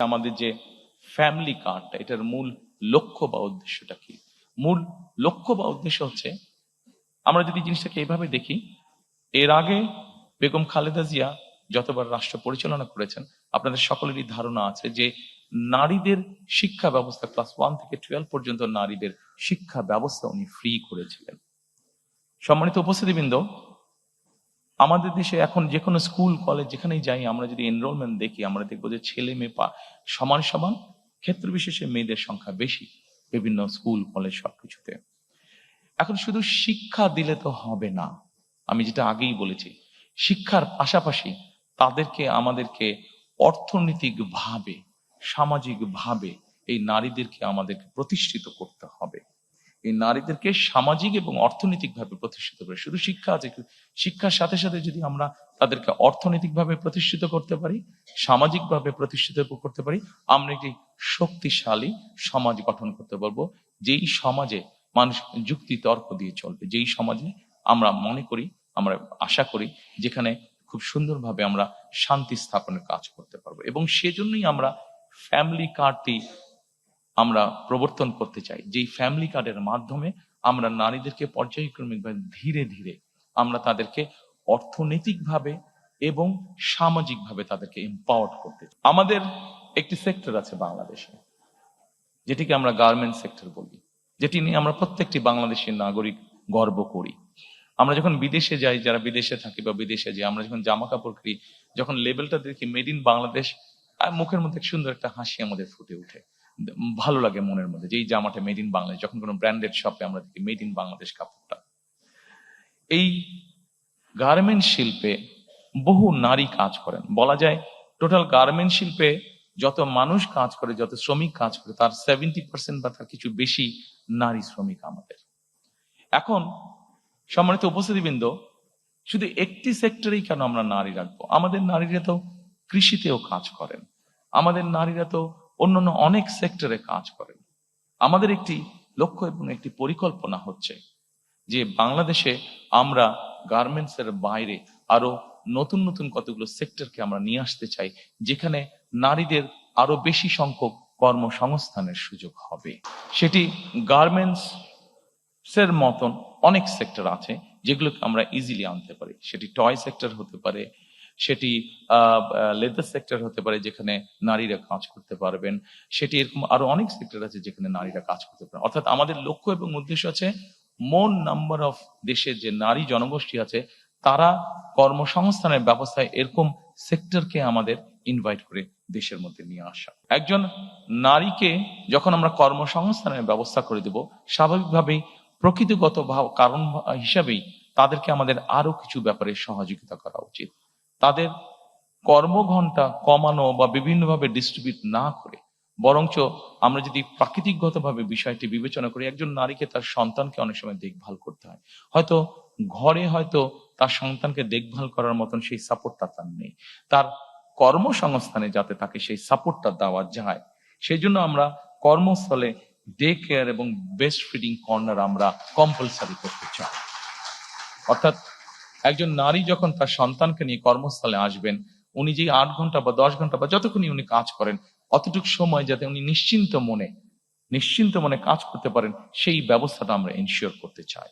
আমাদের যে ফ্যামিলি কার্ডটা, এটার মূল লক্ষ্য বা উদ্দেশ্যটা কি? মূল লক্ষ্য বা উদ্দেশ্য হচ্ছে, আমরা যদি জিনিসটাকে এইভাবে দেখি, এর আগে বেগম খালেদা জিয়া যতবার রাষ্ট্র পরিচালনা করেছেন, আপনাদের সকলেরই ধারণা আছে যে নারীদের শিক্ষা ব্যবস্থা ক্লাস 1 থেকে 12 পর্যন্ত নারীদের শিক্ষা ব্যবস্থা উনি ফ্রি করেছিলেন। সম্মানিত উপস্থিতিবৃন্দ, আমাদের দেশে এখন যে কোনো স্কুল কলেজ যেখানেই যাই, আমরা যদি এনরোলমেন্ট দেখি, আমরা দেখবো যে ছেলে মেয়ে সমান সমান, ক্ষেত্র বিশেষে মেয়েদের সংখ্যা বেশি বিভিন্ন স্কুল কলেজ সবকিছুতে। এখন শুধু শিক্ষা দিলে তো হবে না, আমি যেটা আগেই বলেছি, শিক্ষার পাশাপাশি আমাদেরকে অর্থনৈতিক ভাবে, সামাজিক ভাবে এই নারীদেরকে আমাদেরকে প্রতিষ্ঠিত করতে হবে। এই নারীদেরকে সামাজিক এবং অর্থনৈতিক ভাবে প্রতিষ্ঠিত করে, শুধু শিক্ষা আছে, শিক্ষার সাথে সাথে যদি আমরা তাদেরকে অর্থনৈতিক ভাবে প্রতিষ্ঠিত করতে পারি, সামাজিক ভাবে প্রতিষ্ঠিত করতে পারি, আমরা একটি শক্তিশালী সমাজ গঠন করতে পারবো। যেই সমাজে মানুষ যুক্তি তর্ক দিয়ে চলবে, যেই সমাজে আমরা মনে করি, আমরা আশা করি, যেখানে খুব সুন্দরভাবে আমরা শান্তি স্থাপনের কাজ করতে পারবো। এবং সেজন্যই আমরা ফ্যামিলি কার্ডটি আমরা প্রবর্তন করতে চাই, যেই ফ্যামিলি কার্ডের মাধ্যমে আমরা নারীদেরকে পর্যায়ক্রমিকভাবে ধীরে ধীরে আমরা তাদেরকে অর্থনৈতিকভাবে এবং সামাজিকভাবে তাদেরকে এম্পাওয়ার্ড করতে চাই। আমাদের একটি সেক্টর আছে বাংলাদেশে, যেটিকে আমরা গার্মেন্ট সেক্টর বলি, যেটি নিয়ে আমরা প্রত্যেকটি বাংলাদেশের নাগরিক গর্ব করি। আমরা যখন বিদেশে যাই, যারা বিদেশে থাকি বা বিদেশে যাই, আমরা যখন জামা কাপড় কিনি, যখন লেবেলটা দেখি মেড ইন বাংলাদেশ, মুখের মধ্যে সুন্দর একটা হাসি আমাদের ফুটে ওঠে। ভালো লাগে মনের মধ্যে যে এই জামাটা মেড ইন বাংলাদেশ। যখন কোনো ব্র্যান্ডেড শপে আমরা দেখি মেড ইন বাংলাদেশ কাপড়টা, এই গার্মেন্ট শিল্পে বহু নারী কাজ করেন। বলা যায় টোটাল গার্মেন্ট শিল্পে যত মানুষ কাজ করে, যত শ্রমিক কাজ করে, তার 70% বা তার কিছু বেশি নারী শ্রমিক আমাদের। এখন সম্মানিত উপস্থিতিবৃন্দ, শুধু একটি সেক্টরেই কেন আমরা নারী রাখবো? আমাদের নারীরা তো কৃষিতেও কাজ করেন, আমাদের নারীরা তো অন্যান্য অনেক সেক্টরে কাজ করেন। আমাদের একটি লক্ষ্য এবং একটি পরিকল্পনা হচ্ছে যে বাংলাদেশে আমরা গার্মেন্টস এর বাইরে আরো নতুন নতুন কতগুলো সেক্টরকে আমরা নিয়ে আসতে চাই, যেখানে নারীদের আরো বেশি সংখ্যক কর্মসংস্থানের সুযোগ হবে। সেটি গার্মেন্টস এর মতন অনেক সেক্টর আছে যেগুলোকে আমরা ইজিলি আনতে পারি। সেটি টয় সেক্টর হতে পারে, সেটি লেদার সেক্টর হতে পারে যেখানে নারীরা কাজ করতে পারবেন, সেটি এরকম আরো অনেক সেক্টর আছে যেখানে নারীরা কাজ করতে পারেন। অর্থাৎ আমাদের লক্ষ্য এবং উদ্দেশ্য আছে মোর নাম্বার অফ দেশের যে নারী জনগোষ্ঠী আছে, তারা কর্মসংস্থানের ব্যবস্থায় এরকম সেক্টরকে আমাদের ইনভাইট করে দেশের মধ্যে নিয়ে আসা। একজন নারীকে যখন আমরা কর্মসংস্থানের ব্যবস্থা করে দেব, স্বাভাবিকভাবেই প্রকৃতিগত কারণ হিসাবেই তাদেরকে আমাদের আরো কিছু ব্যাপারে সহযোগিতা করা উচিত। তাদের কর্মঘণ্টা কমানো বা বিভিন্নভাবে ডিস্ট্রিবিউট না করে, বরঞ্চ আমরা যদি প্রাকৃতিকগতভাবে বিষয়টি বিবেচনা করি, একজন নারীকে তার সন্তানকে অনেক সময় দেখভাল করতে হয়, হয়তো ঘরে হয়তো তার সন্তানকে দেখভাল করার মতন সেই সাপোর্টটা তার নেই, তার কর্মসংস্থানে যাতে তাকে সেই সাপোর্টটা দেওয়া যায়, সেই জন্য আমরা কর্মস্থলে ডে কেয়ার এবং বেস্ট ফিডিং কর্নার আমরা কম্পালসারি করতে চাই। অর্থাৎ একজন নারী যখন তার সন্তানকে নিয়ে কর্মস্থলে আসবেন, উনি যে 8 ঘন্টা বা 10 ঘন্টা বা যতক্ষণই উনি কাজ করেন, অতটুকু সময় যাতে উনি নিশ্চিন্ত মনে কাজ করতে পারেন, সেই ব্যবস্থাটা আমরা এনশিওর করতে চাই।